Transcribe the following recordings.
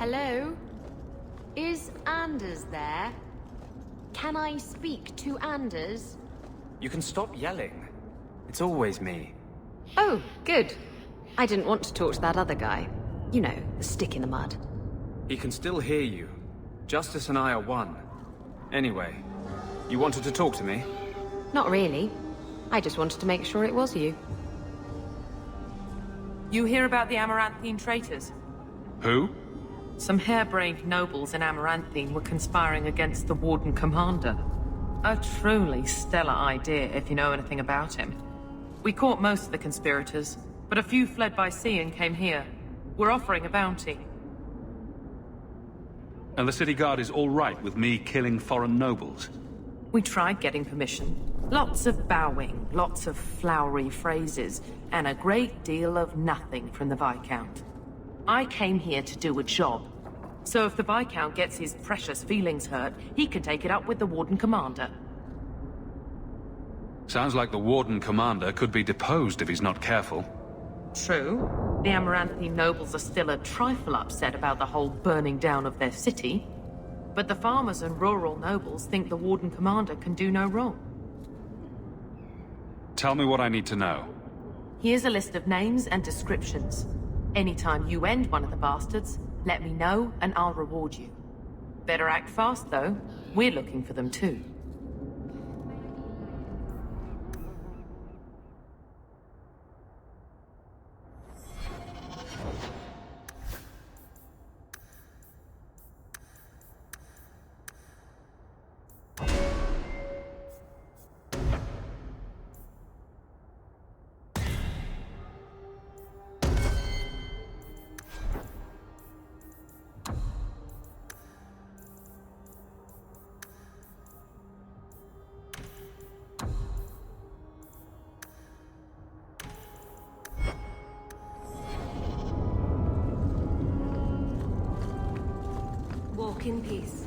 Hello? Is Anders there? Can I speak to Anders? You can stop yelling. It's always me. Oh, good. I didn't want to talk to that other guy. You know, the stick in the mud. He can still hear you. Justice and I are one. Anyway, you wanted to talk to me? Not really. I just wanted to make sure it was you. You hear about the Amaranthine traitors? Who? Some harebrained nobles in Amaranthine were conspiring against the Warden Commander. A truly stellar idea, if you know anything about him. We caught most of the conspirators, but a few fled by sea and came here. We're offering a bounty. And the city guard is all right with me killing foreign nobles? We tried getting permission. Lots of bowing, lots of flowery phrases, and a great deal of nothing from the Viscount. I came here to do a job. So if the Viscount gets his precious feelings hurt, he can take it up with the Warden Commander. Sounds like the Warden Commander could be deposed if he's not careful. True. The Amaranthine nobles are still a trifle upset about the whole burning down of their city. But the farmers and rural nobles think the Warden Commander can do no wrong. Tell me what I need to know. Here's a list of names and descriptions. Anytime you end one of the bastards, let me know and I'll reward you. Better act fast though. We're looking for them too. Walk in peace.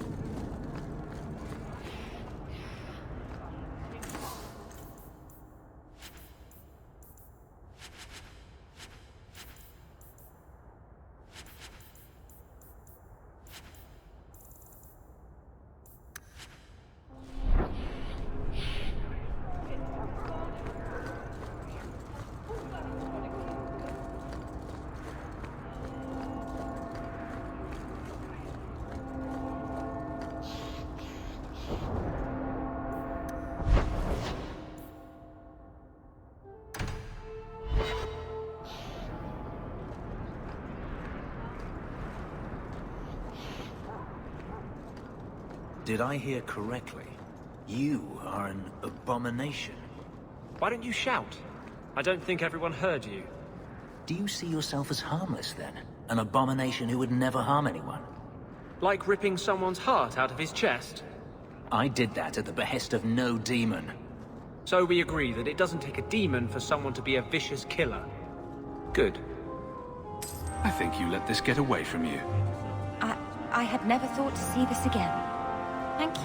Did I hear correctly? You are an abomination. Why don't you shout? I don't think everyone heard you. Do you see yourself as harmless then? An abomination who would never harm anyone? Like ripping someone's heart out of his chest? I did that at the behest of no demon. So we agree that it doesn't take a demon for someone to be a vicious killer. Good. I think you let this get away from you. I had never thought to see this again. Thank you.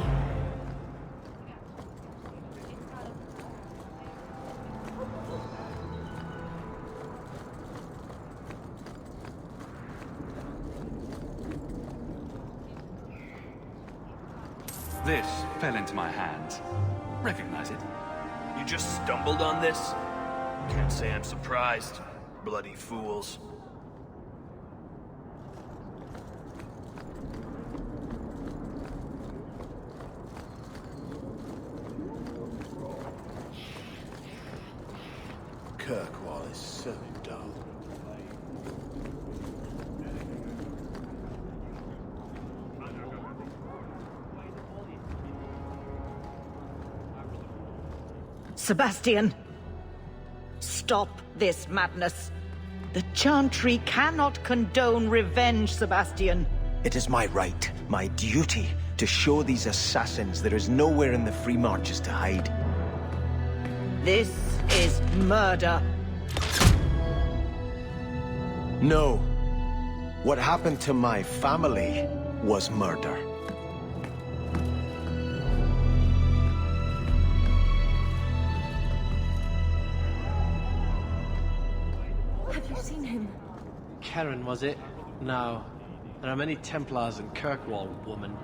This fell into my hands. Recognize it? You just stumbled on this? Can't say I'm surprised. Bloody fools. Kirkwall is so dull. Sebastian! Stop this madness. The Chantry cannot condone revenge, Sebastian. It is my right, my duty, to show these assassins there is nowhere in the Free Marches to hide. This is murder. No. What happened to my family was murder. Have you seen him? Karen, was it? No. There are many Templars in Kirkwall, woman.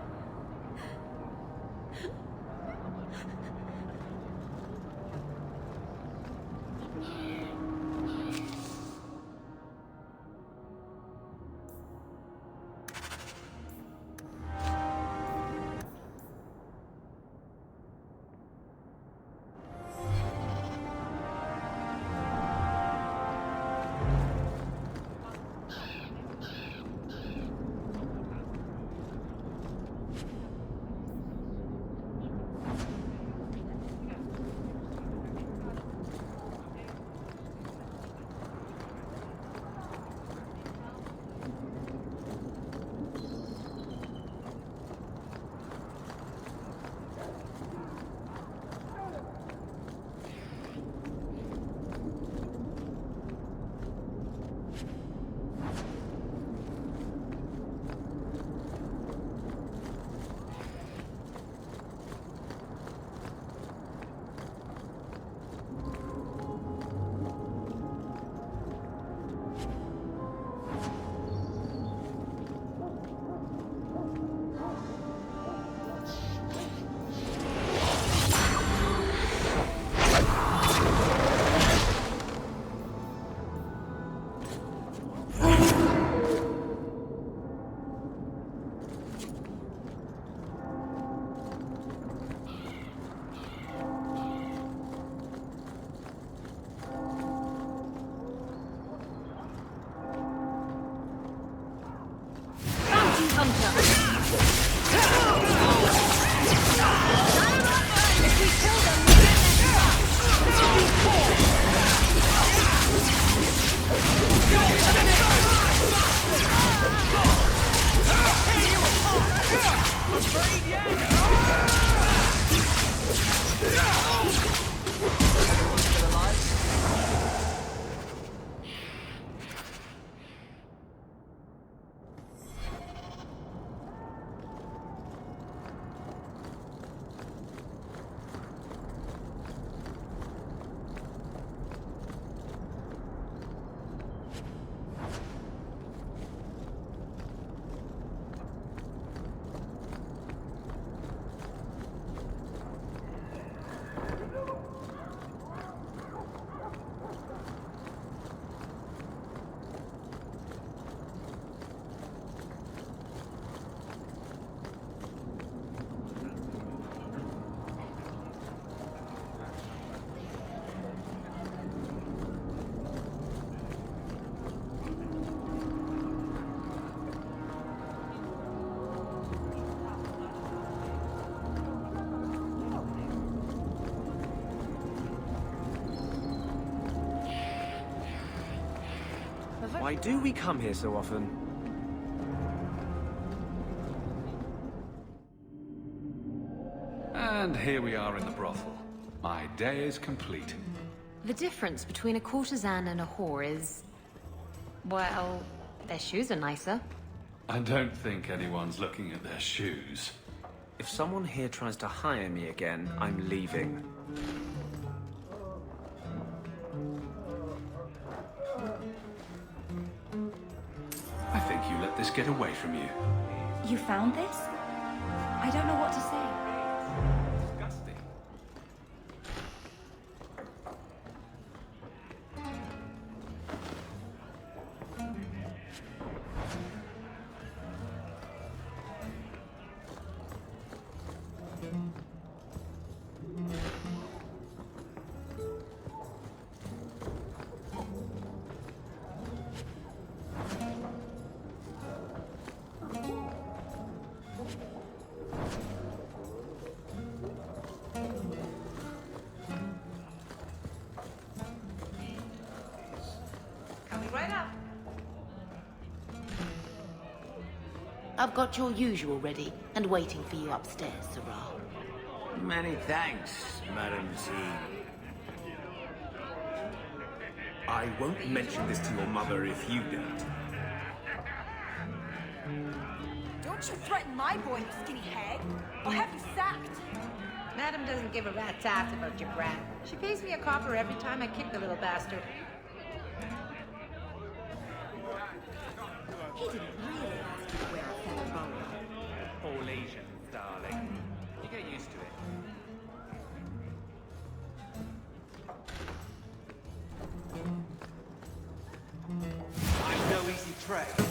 Why do we come here so often? And here we are in the brothel. My day is complete. The difference between a courtesan and a whore is... well, their shoes are nicer. I don't think anyone's looking at their shoes. If someone here tries to hire me again, I'm leaving. I think you let this get away from you. You found this? I don't know what to say. Disgusting. I've got your usual ready and waiting for you upstairs, Sirrah. Many thanks, Madam Z. I won't mention this to your mother if you don't. Don't you threaten my boy, you skinny hag! I'll have you sacked! Madam doesn't give a rat's ass about your brat. She pays me a copper every time I kick the little bastard. He didn't really ask you to threat.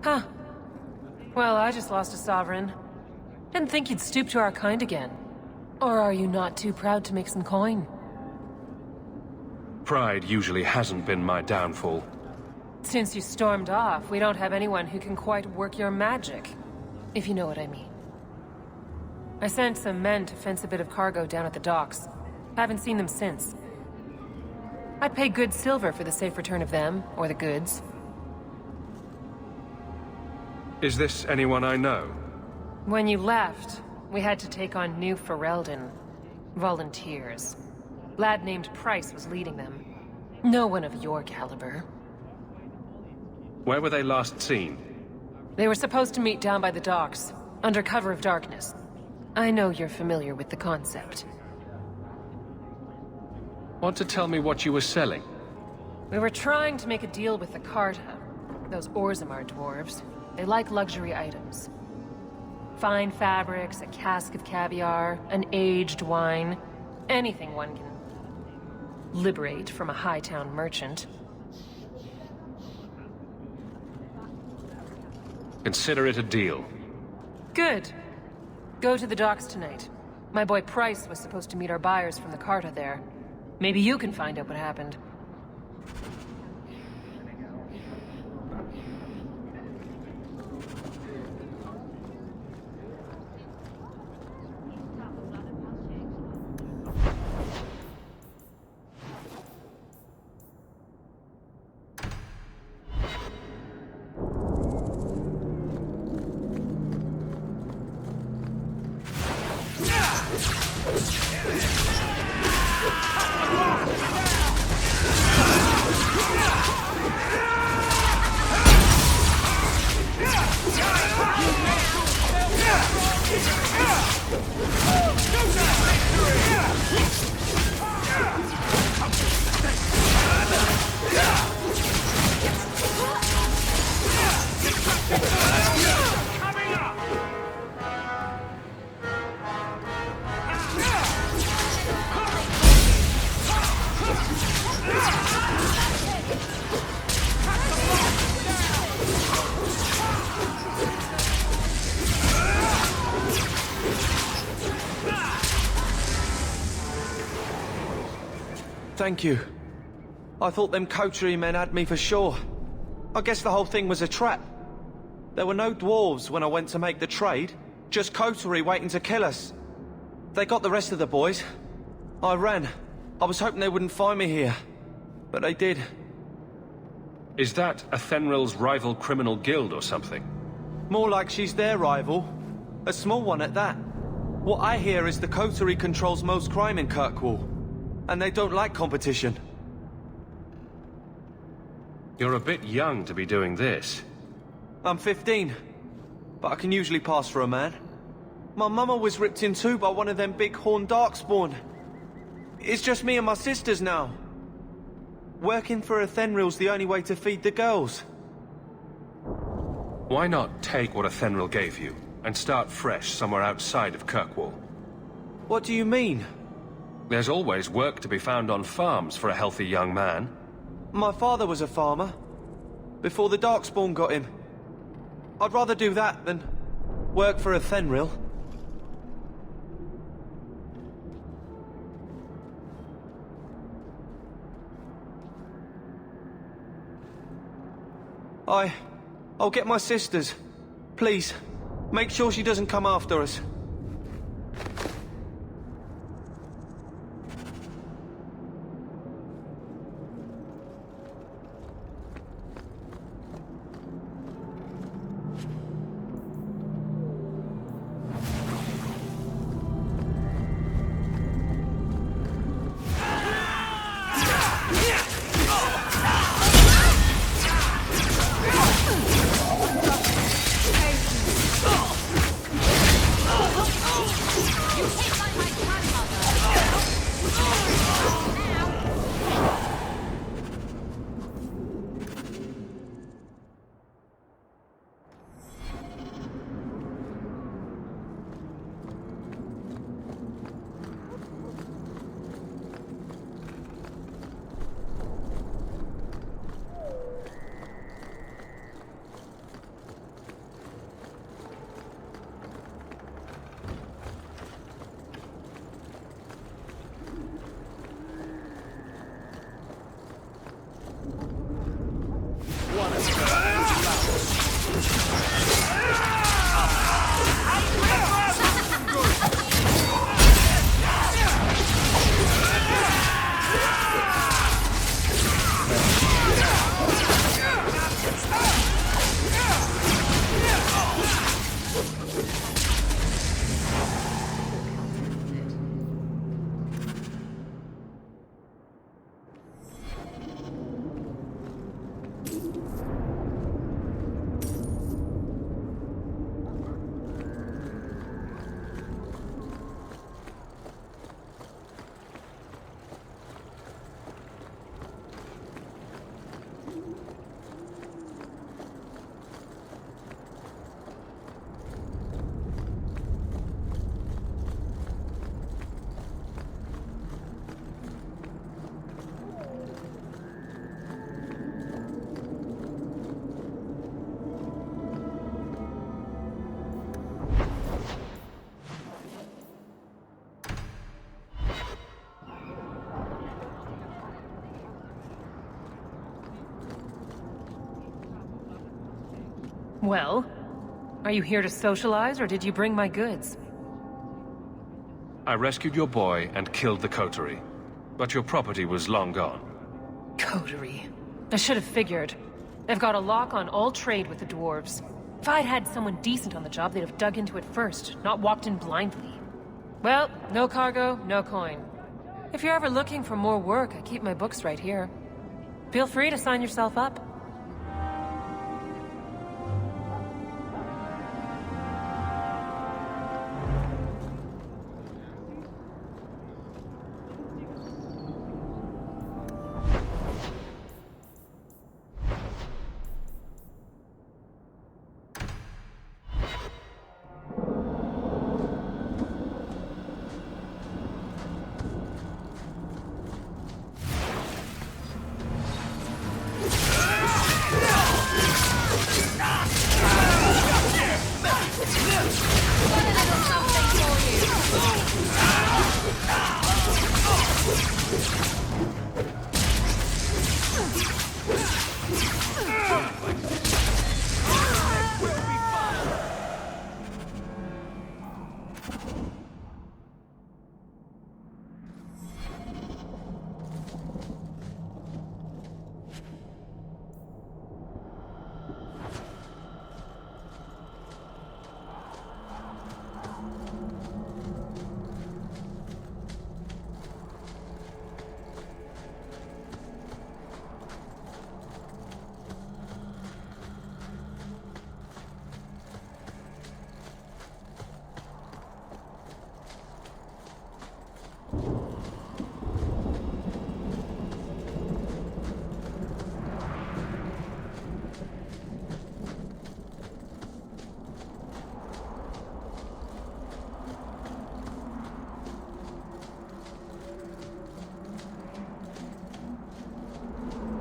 Huh. Well, I just lost a sovereign. Didn't think you'd stoop to our kind again. Or are you not too proud to make some coin? Pride usually hasn't been my downfall. Since you stormed off, we don't have anyone who can quite work your magic. If you know what I mean. I sent some men to fence a bit of cargo down at the docks. Haven't seen them since. I'd pay good silver for the safe return of them, or the goods. Is this anyone I know? When you left, we had to take on New Ferelden. Volunteers. Lad named Pryce was leading them. No one of your caliber. Where were they last seen? They were supposed to meet down by the docks, under cover of darkness. I know you're familiar with the concept. Want to tell me what you were selling? We were trying to make a deal with the Carta. Those Orzammar dwarves. They like luxury items. Fine fabrics, a cask of caviar, an aged wine. Anything one can liberate from a Hightown merchant. Consider it a deal. Good. Go to the docks tonight. My boy Pryce was supposed to meet our buyers from the Carta there. Maybe you can find out what happened. Thank you. I thought them coterie men had me for sure. I guess the whole thing was a trap. There were no dwarves when I went to make the trade, just coterie waiting to kill us. They got the rest of the boys. I ran. I was hoping they wouldn't find me here, but they did. Is that Athenril's rival criminal guild or something? More like she's their rival. A small one at that. What I hear is the coterie controls most crime in Kirkwall. And they don't like competition. You're a bit young to be doing this. I'm 15, but I can usually pass for a man. My mama was ripped in two by one of them big horned darkspawn. It's just me and my sisters now. Working for Athenril's the only way to feed the girls. Why not take what Athenril gave you, and start fresh somewhere outside of Kirkwall? What do you mean? There's always work to be found on farms for a healthy young man. My father was a farmer, before the Darkspawn got him. I'd rather do that than work for Athenril. I'll get my sisters. Please, Make sure she doesn't come after us. Well, are you here to socialize, or did you bring my goods? I rescued your boy and killed the coterie, but your property was long gone. Coterie. I should have figured. They've got a lock on all trade with the dwarves. If I'd had someone decent on the job, they'd have dug into it first, not walked in blindly. Well, no cargo, no coin. If you're ever looking for more work, I keep my books right here. Feel free to sign yourself up.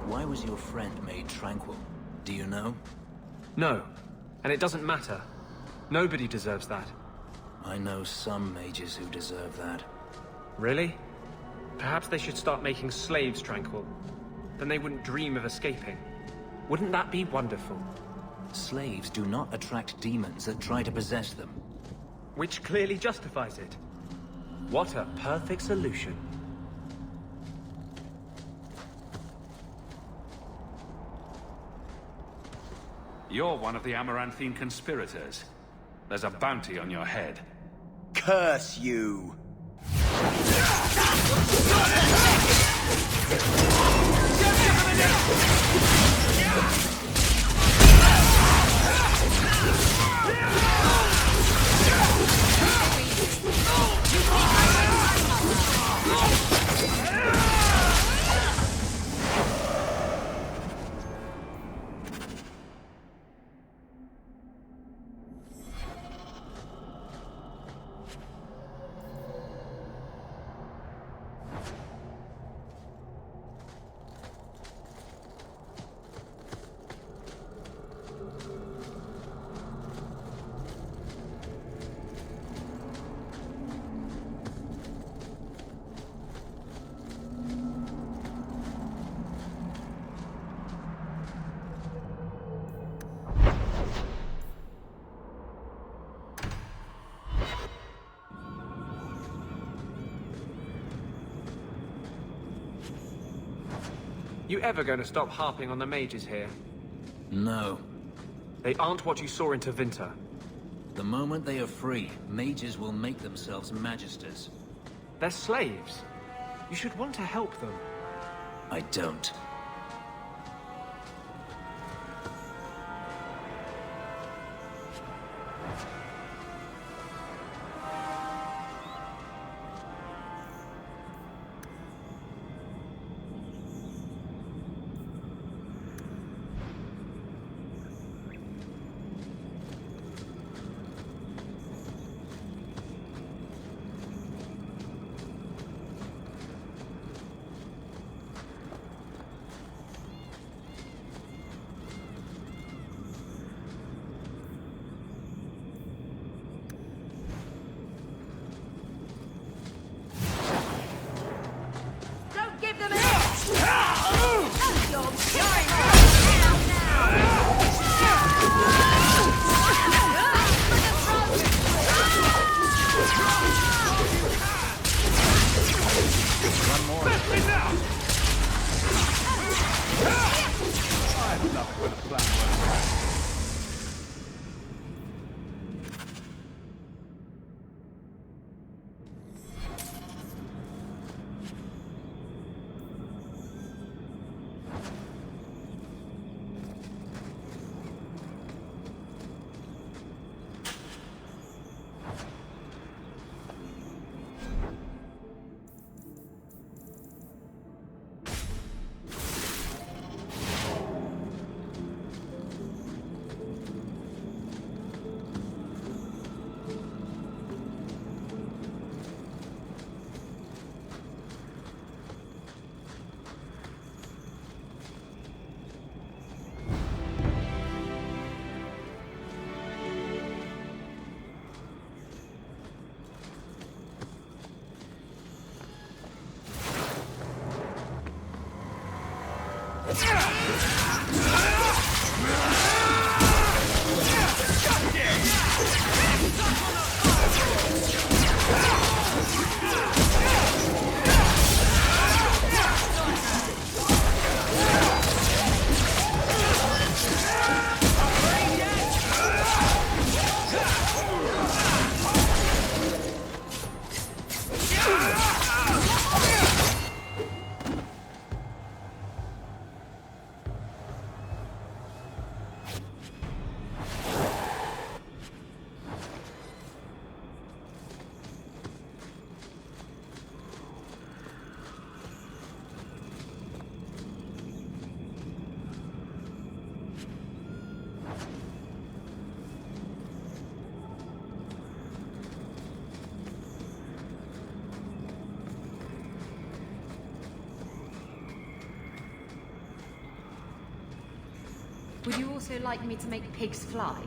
Why was your friend made tranquil? Do you know? No. And it doesn't matter. Nobody deserves that. I know some mages who deserve that. Really? Perhaps they should start making slaves tranquil. Then they wouldn't dream of escaping. Wouldn't that be wonderful? Slaves do not attract demons that try to possess them. Which clearly justifies it. What a perfect solution. You're one of the Amaranthine conspirators. There's a bounty on your head. Curse you! You ever going to stop harping on the mages here? No. They aren't what you saw in Tevinter. The moment they are free, mages will make themselves magisters. They're slaves. You should want to help them. I don't. Would you also like me to make pigs fly?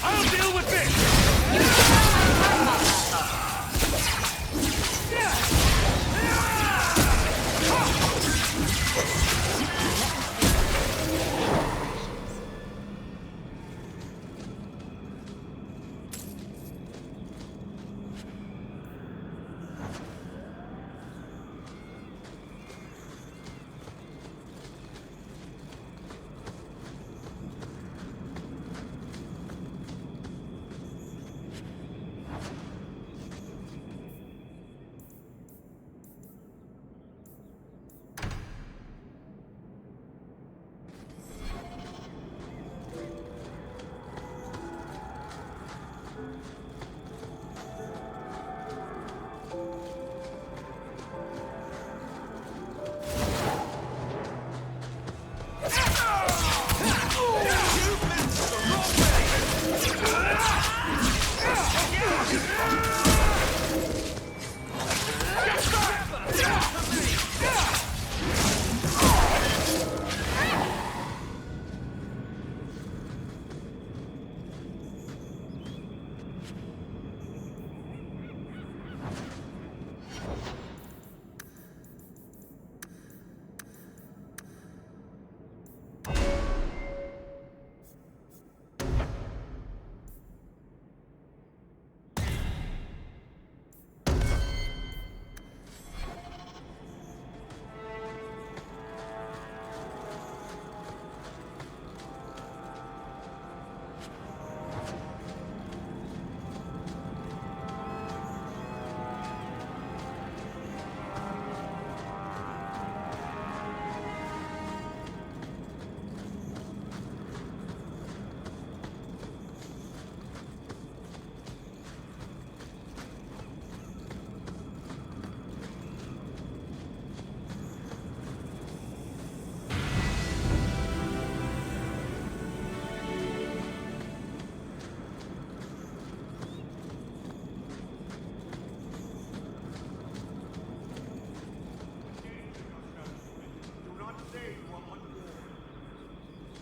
I'll deal with this!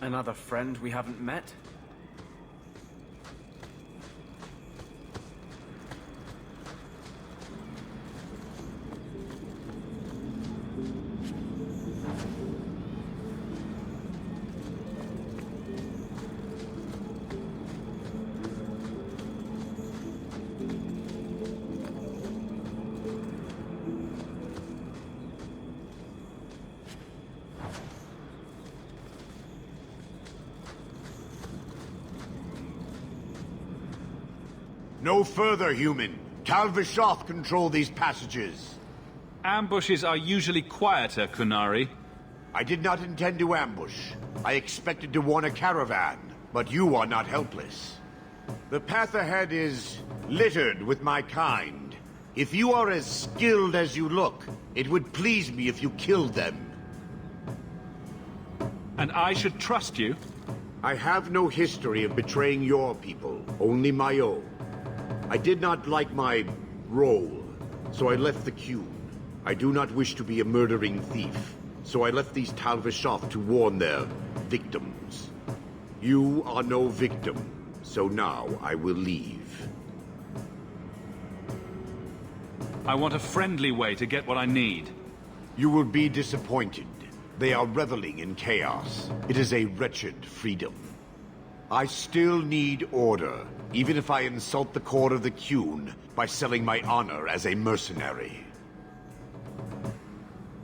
Another friend we haven't met? No further, human. Tal-Vashoth control these passages. Ambushes are usually quieter, Qunari. I did not intend to ambush. I expected to warn a caravan, but you are not helpless. The path ahead is littered with my kind. If you are as skilled as you look, it would please me if you killed them. And I should trust you? I have no history of betraying your people, only my own. I did not like my role, so I left the Qun. I do not wish to be a murdering thief, so I left these Tal-Vashoth to warn their victims. You are no victim, so now I will leave. I want a friendly way to get what I need. You will be disappointed. They are reveling in chaos. It is a wretched freedom. I still need order, even if I insult the core of the Qun by selling my honor as a mercenary.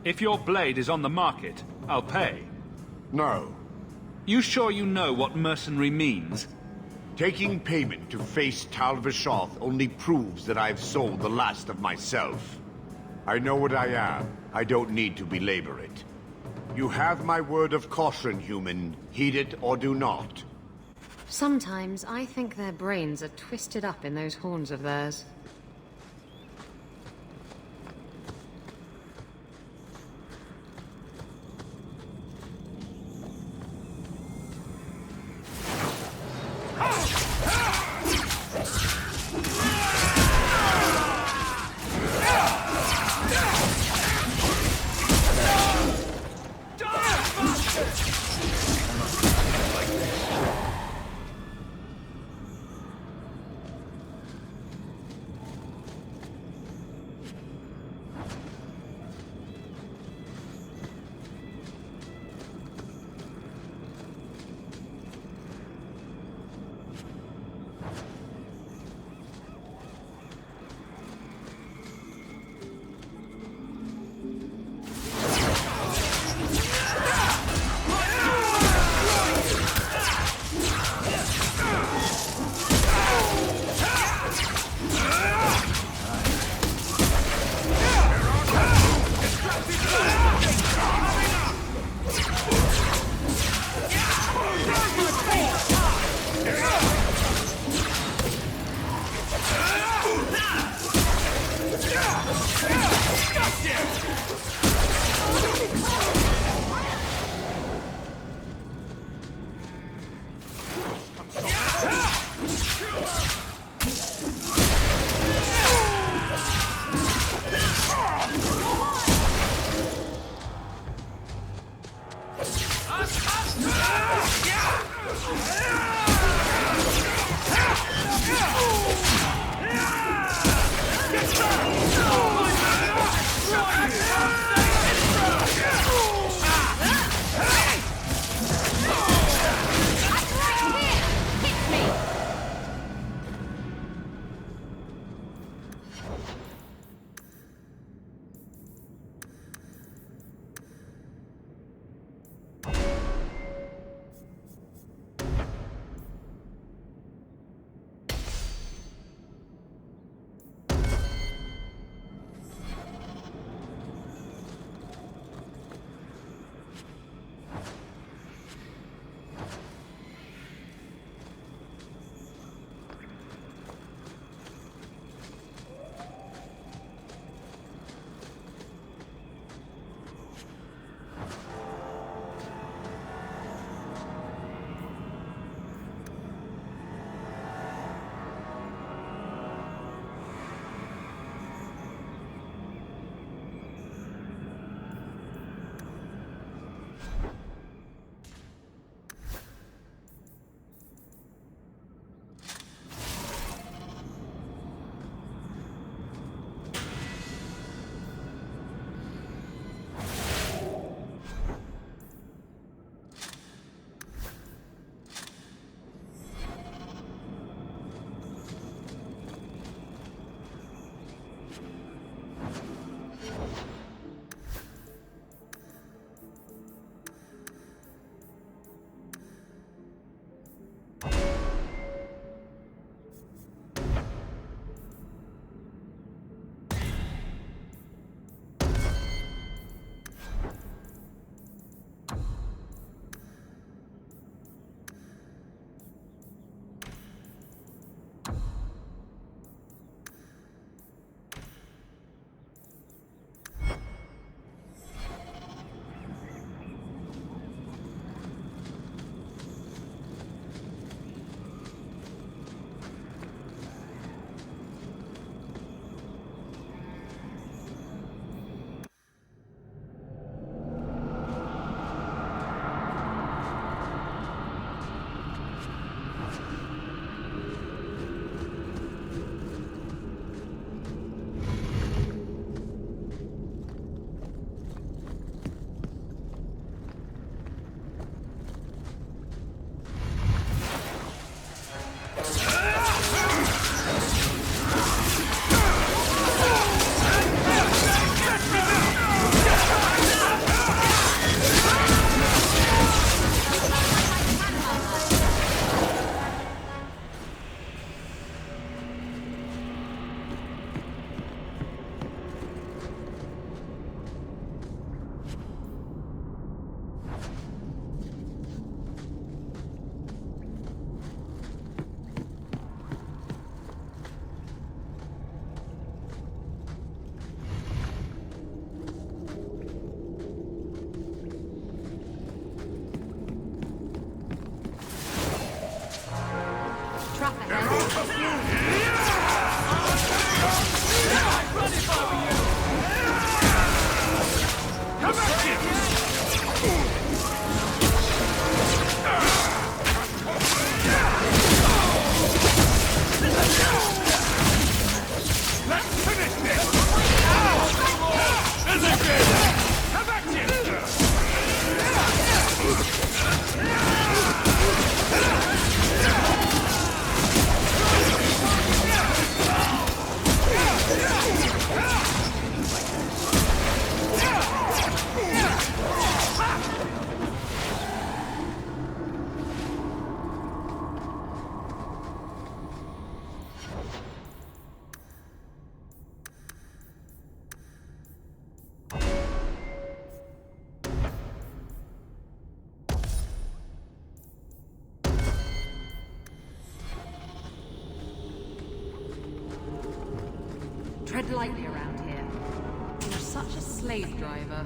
If your blade is on the market, I'll pay. No. You sure you know what mercenary means? Taking payment to face Tal-Vashoth only proves that I've sold the last of myself. I know what I am. I don't need to belabor it. You have my word of caution, human. Heed it or do not. Sometimes I think their brains are twisted up in those horns of theirs. trap ahead. Come back here! Let's finish this! Come back here! Tread lightly around here. You're such a slave driver.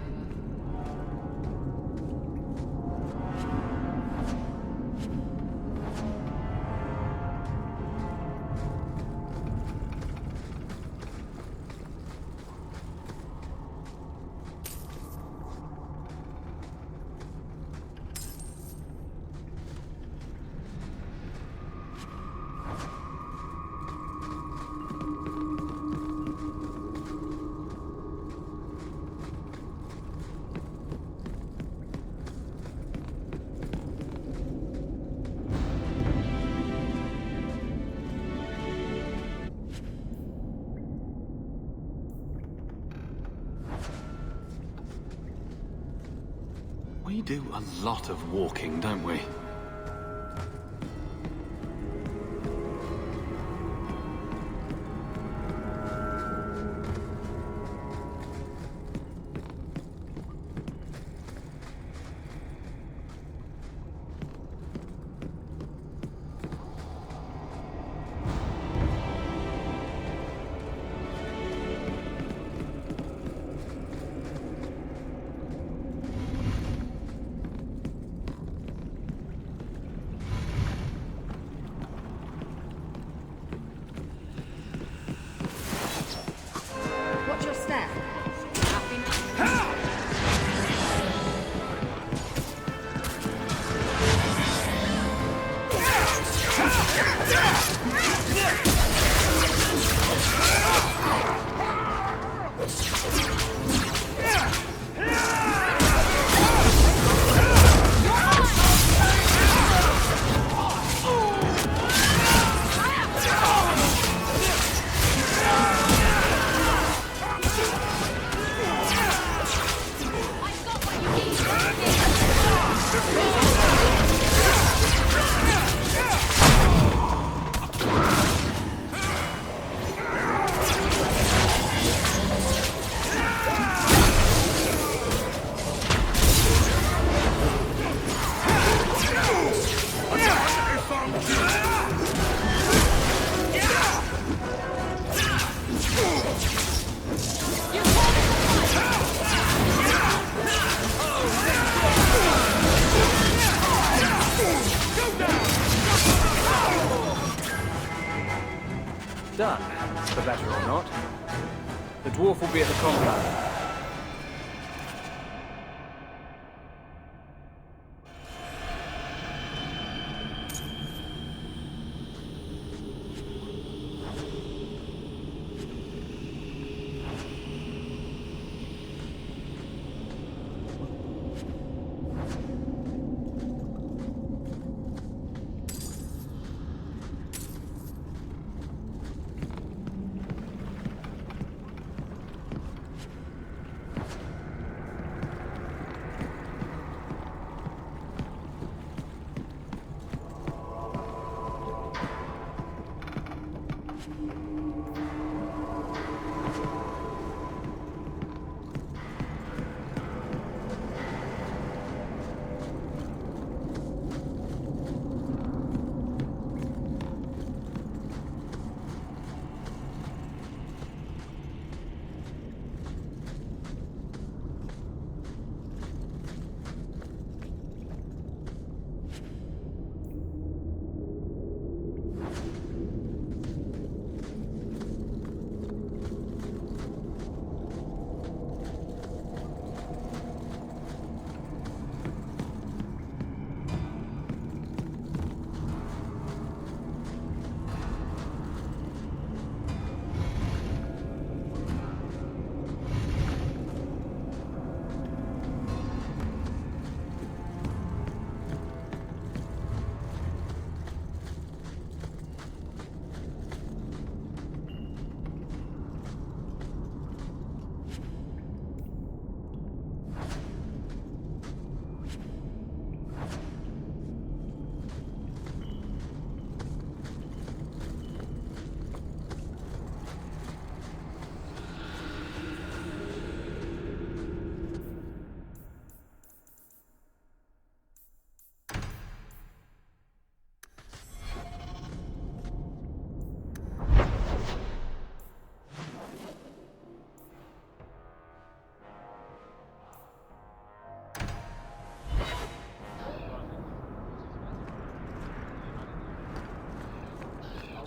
We do a lot of walking, don't we? Watch your step. Done, for better or not. The dwarf will be at the compound.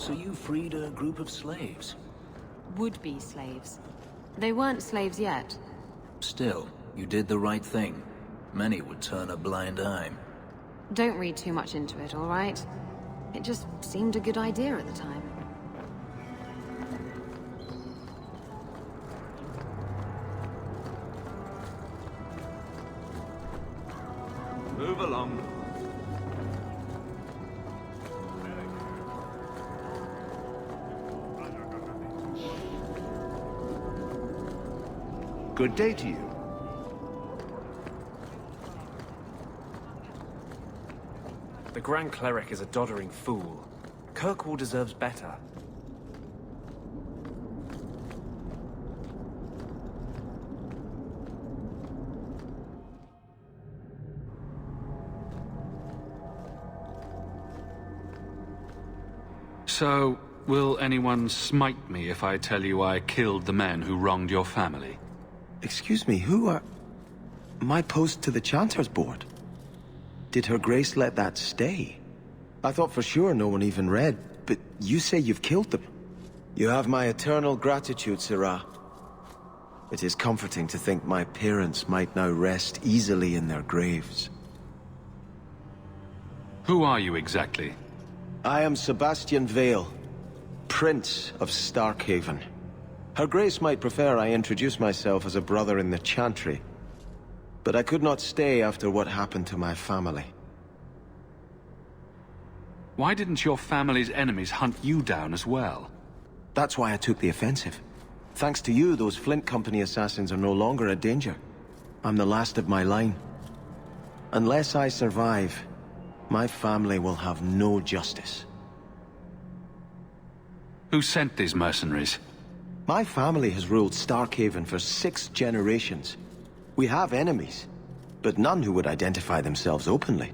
So you freed a group of slaves? Would-be slaves. They weren't slaves yet. Still, you did the right thing. Many would turn a blind eye. Don't read too much into it, all right? It just seemed a good idea at the time. Move along. Good day to you. The Grand Cleric is a doddering fool. Kirkwall deserves better. So, will anyone smite me if I tell you I killed the men who wronged your family? Excuse me, who are... My post to the Chanter's board? Did Her Grace let that stay? I thought for sure no one even read, but you say you've killed them. You have my eternal gratitude, Sirrah. It is comforting to think my parents might now rest easily in their graves. Who are you exactly? I am Sebastian Vael, Prince of Starkhaven. Her Grace might prefer I introduce myself as a brother in the Chantry, but I could not stay after what happened to my family. Why didn't your family's enemies hunt you down as well? That's why I took the offensive. Thanks to you, those Flint Company assassins are no longer a danger. I'm the last of my line. Unless I survive, my family will have no justice. Who sent these mercenaries? My family has ruled Starkhaven for 6 generations. We have enemies, but none who would identify themselves openly.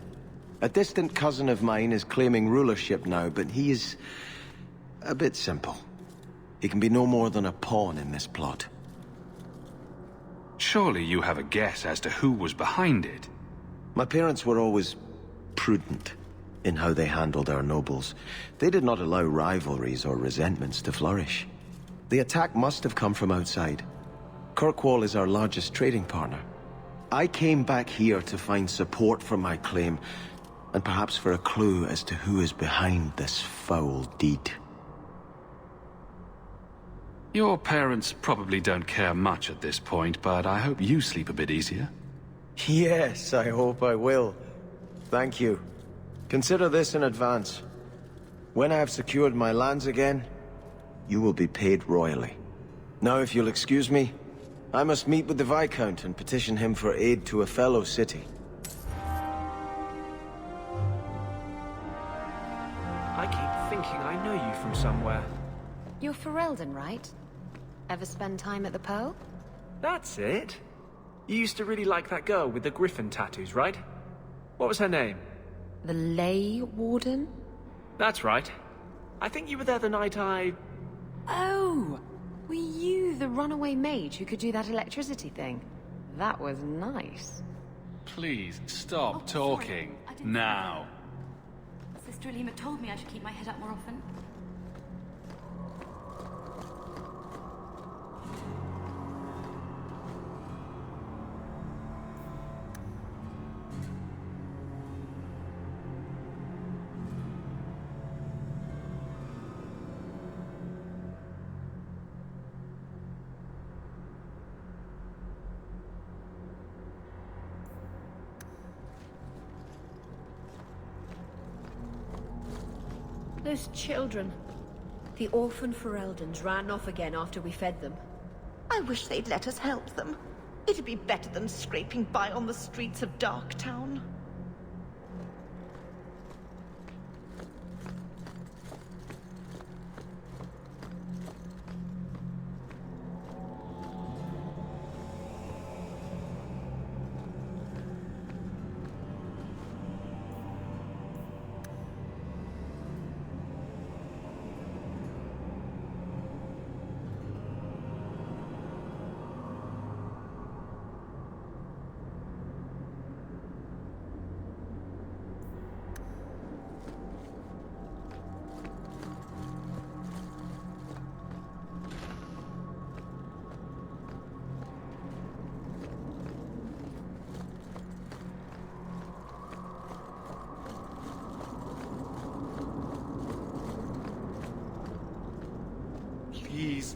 A distant cousin of mine is claiming rulership now, but he is a bit simple. He can be no more than a pawn in this plot. Surely you have a guess as to who was behind it. My parents were always prudent in how they handled our nobles. They did not allow rivalries or resentments to flourish. The attack must have come from outside. Kirkwall is our largest trading partner. I came back here to find support for my claim, and perhaps for a clue as to who is behind this foul deed. Your parents probably don't care much at this point, but I hope you sleep a bit easier. Yes, I hope I will. Thank you. Consider this in advance. When I have secured my lands again, you will be paid royally. Now, if you'll excuse me, I must meet with the Viscount and petition him for aid to a fellow city. I keep thinking I know you from somewhere. You're Ferelden, right? Ever spend time at the Pearl? That's it. You used to really like that girl with the griffin tattoos, right? What was her name? The Ley Warden? That's right. I think you were there the night I... Oh! Were you the runaway mage who could do that electricity thing? That was nice. Please, stop talking. Now. Sister Alima told me I should keep my head up more often. Those children. The orphan Fereldans ran off again after we fed them. I wish they'd let us help them. It'd be better than scraping by on the streets of Darktown.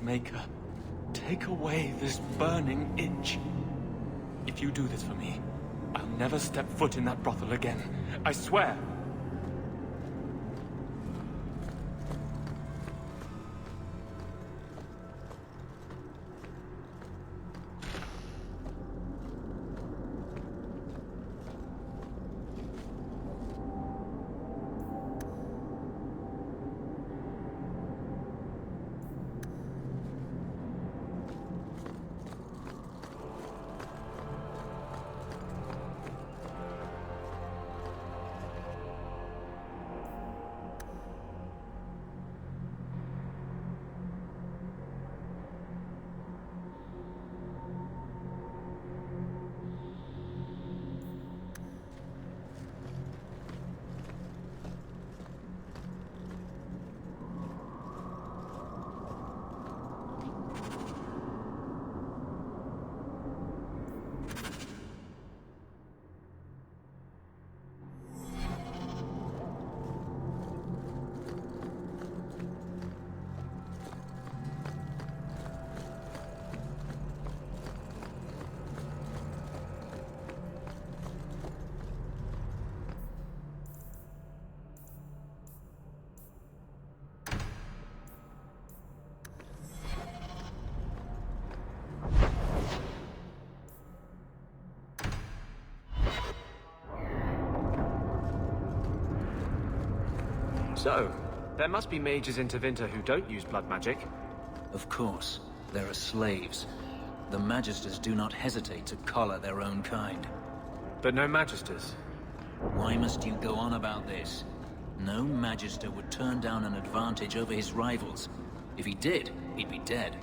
Maker, take away this burning itch. If you do this for me, I'll never step foot in that brothel again. I swear! So, there must be mages in Tevinter who don't use blood magic. Of course. There are slaves. The Magisters do not hesitate to collar their own kind. But no Magisters. Why must you go on about this? No Magister would turn down an advantage over his rivals. If he did, he'd be dead.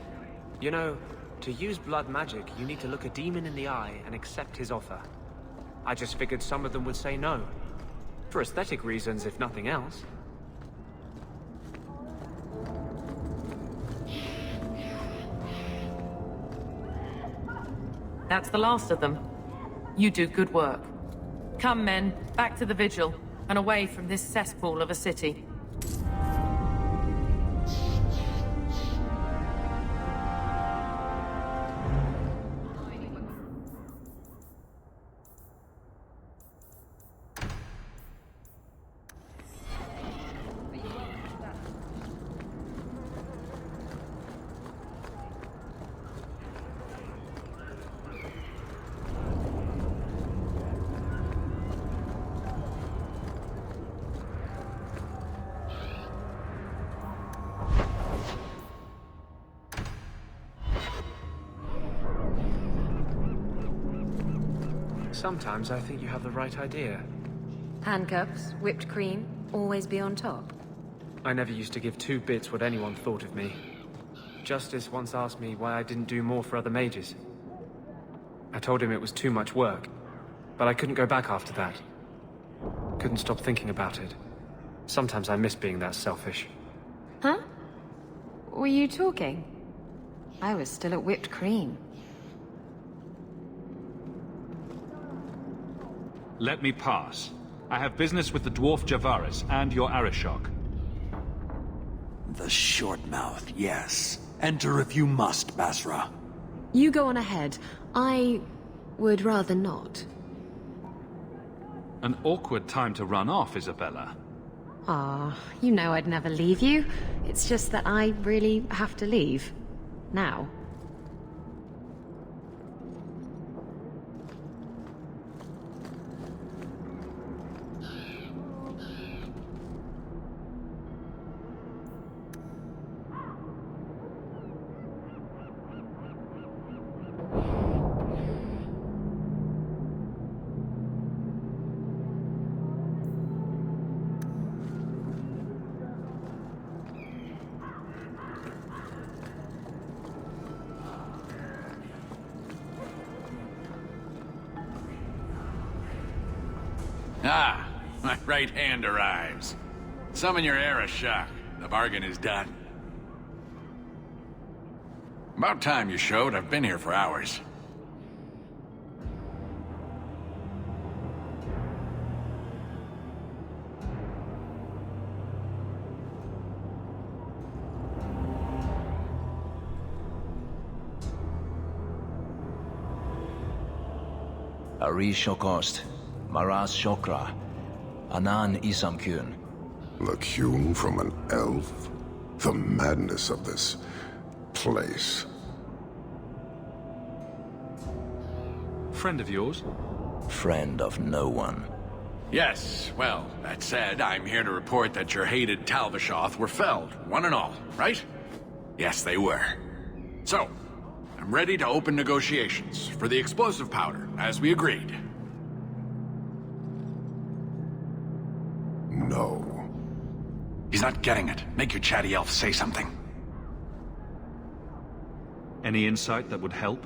You know, to use blood magic, you need to look a demon in the eye and accept his offer. I just figured some of them would say no. For aesthetic reasons, if nothing else. That's the last of them. You do good work. Come, men, back to the vigil, and away from this cesspool of a city. Sometimes I think you have the right idea. Handcuffs, whipped cream, always be on top. I never used to give two bits what anyone thought of me. Justice once asked me why I didn't do more for other mages. I told him it was too much work, but I couldn't go back after that. Couldn't stop thinking about it. Sometimes I miss being that selfish. Huh? Were you talking? I was still at whipped cream. Let me pass. I have business with the dwarf Javaris and your Arishok. The short mouth, yes. Enter if you must, Basra. You go on ahead. I would rather not. An awkward time to run off, Isabela. Ah, you know I'd never leave you. It's just that I really have to leave. Now. Ah, my right hand arrives. Summon your Arishok. The bargain is done. About time you showed. I've been here for hours. Arishok Maras Shokra, Anan Isamkyun. The Qun from an elf? The madness of this place. Friend of yours? Friend of no one. Yes, well, that said, I'm here to report that your hated Tal-Vashoth were felled, one and all, right? Yes, they were. So, I'm ready to open negotiations for the explosive powder, as we agreed. No. He's not getting it. Make your chatty elf say something. Any insight that would help?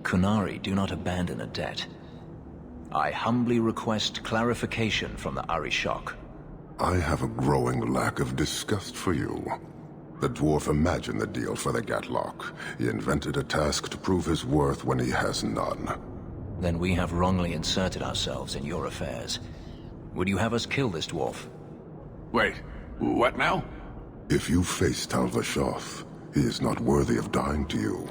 Qunari do not abandon a debt. I humbly request clarification from the Arishok. I have a growing lack of disgust for you. The dwarf imagined the deal for the Gatlock. He invented a task to prove his worth when he has none. Then we have wrongly inserted ourselves in your affairs. Would you have us kill this dwarf? Wait, what now? If you face Tal-Vashoth, he is not worthy of dying to you,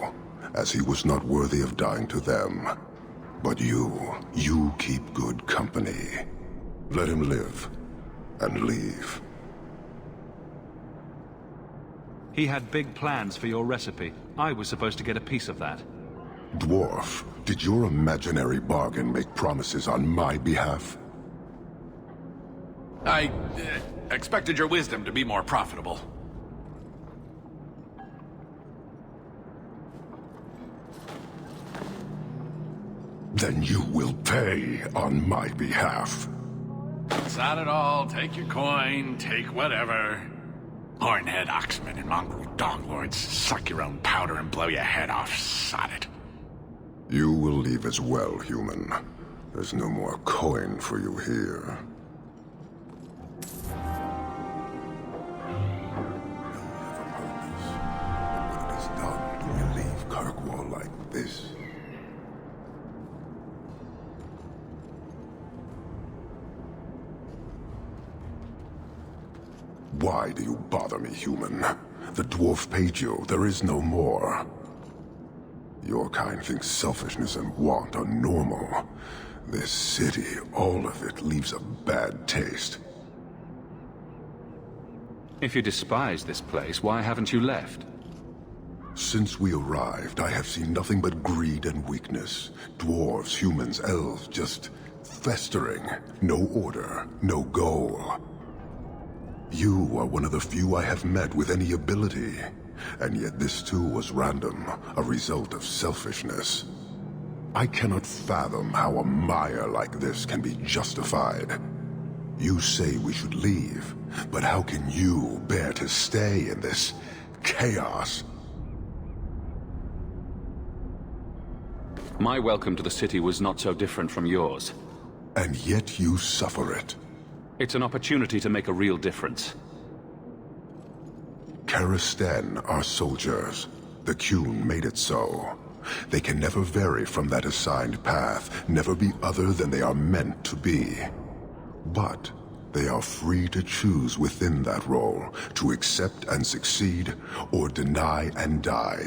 as he was not worthy of dying to them. But you keep good company. Let him live, and leave. He had big plans for your recipe. I was supposed to get a piece of that. Dwarf, did your imaginary bargain make promises on my behalf? I expected your wisdom to be more profitable. Then you will pay on my behalf. It's not at all. Take your coin, take whatever. Hornhead oxmen and mongrel donglords, suck your own powder and blow your head off, sod it. You will leave as well, human. There's no more coin for you here. Like this. Why do you bother me, human? The dwarf paid you. There is no more. Your kind thinks selfishness and want are normal. This city, all of it, leaves a bad taste. If you despise this place, why haven't you left? Since we arrived, I have seen nothing but greed and weakness. Dwarves, humans, elves, just festering. No order, no goal. You are one of the few I have met with any ability. And yet this too was random, a result of selfishness. I cannot fathom how a mire like this can be justified. You say we should leave, but how can you bear to stay in this chaos? My welcome to the city was not so different from yours. And yet you suffer it. It's an opportunity to make a real difference. Karisten are soldiers. The Qun made it so. They can never vary from that assigned path, never be other than they are meant to be. But they are free to choose within that role, to accept and succeed, or deny and die.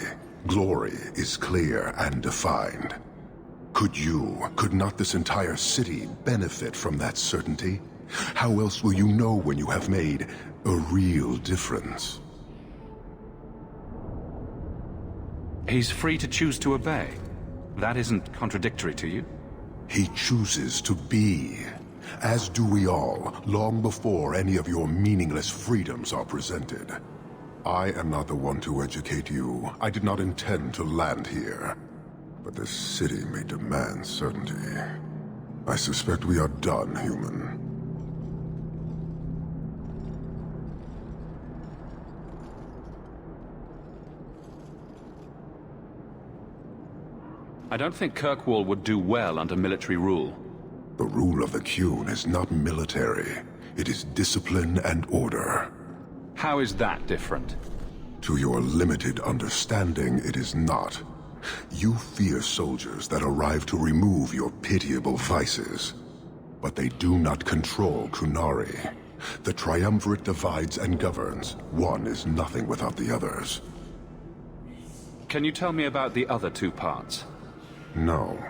Glory is clear and defined. Could not this entire city benefit from that certainty? How else will you know when you have made a real difference? He's free to choose to obey. That isn't contradictory to you? He chooses to be. As do we all, long before any of your meaningless freedoms are presented. I am not the one to educate you. I did not intend to land here. But this city may demand certainty. I suspect we are done, human. I don't think Kirkwall would do well under military rule. The rule of the Qun is not military. It is discipline and order. How is that different? To your limited understanding, it is not. You fear soldiers that arrive to remove your pitiable vices. But they do not control Qunari. The Triumvirate divides and governs. One is nothing without the others. Can you tell me about the other two parts? No.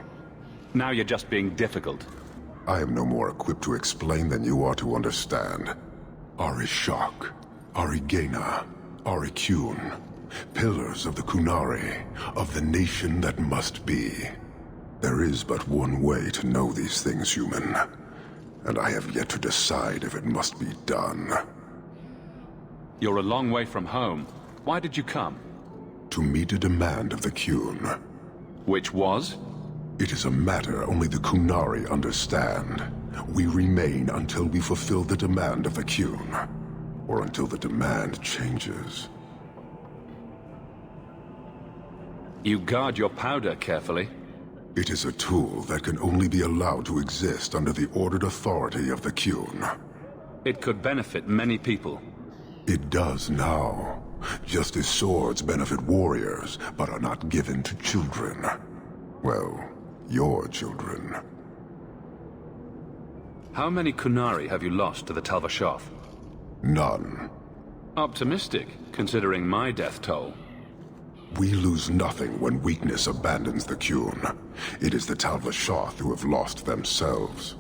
Now you're just being difficult. I am no more equipped to explain than you are to understand. Arishok, Arigena, Ariqun, pillars of the Qunari, of the nation that must be. There is but one way to know these things, human, and I have yet to decide if it must be done. You're a long way from home. Why did you come? To meet a demand of the Qun. Which was? It is a matter only the Qunari understand. We remain until we fulfill the demand of the Qun, or until the demand changes. You guard your powder carefully. It is a tool that can only be allowed to exist under the ordered authority of the Qun. It could benefit many people. It does now. Just as swords benefit warriors, but are not given to children. Well, your children. How many Qunari have you lost to the Tal-Vashoth? None. Optimistic, considering my death toll. We lose nothing when weakness abandons the Qun. It is the Tal-Vashoth who have lost themselves.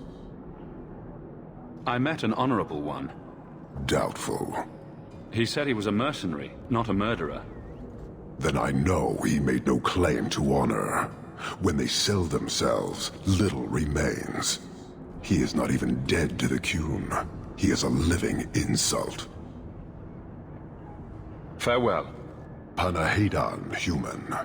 I met an honorable one. Doubtful. He said he was a mercenary, not a murderer. Then I know he made no claim to honor. When they sell themselves, little remains. He is not even dead to the Qun. He is a living insult. Farewell. Panahedan, human.